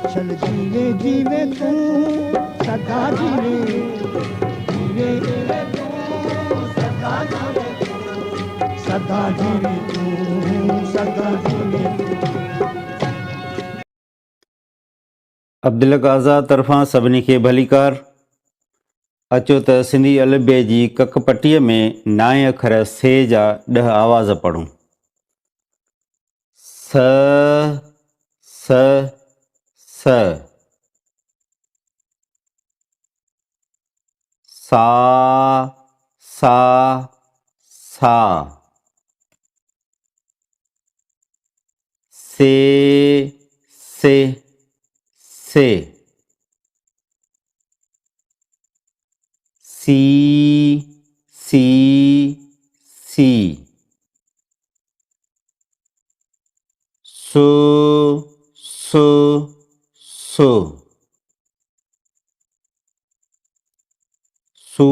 चल जीवे जीवे तू सदा जीवे जीवे जीवे तू सदा जीवे सदा जीवे तू सदा जीवे अब्दुल आज़ाद तरफ़ां सभिनी खे भलीकार। अचो त सिंधी अलफ़बे जी कक-पट्टीअ में 9 अखर से जा 10 आवाज़ पढ़ूं। स स स सा सा सा से से से सी सी सी सो सो सो सू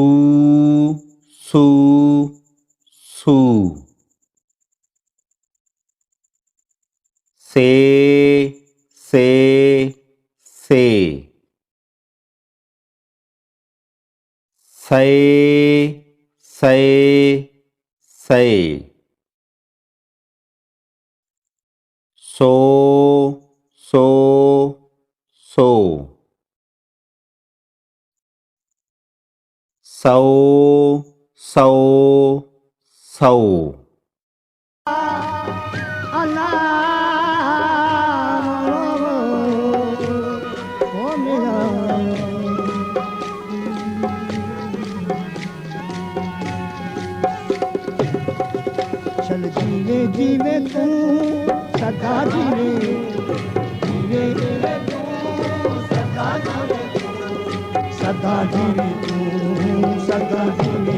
सू सू से से से से से से सो सो सो सौ सौ सौ चल जीवे जीवे तू सदा जीवे जीवे जीवे तू सदा जीवे सदा जीवे तू सदा जीवे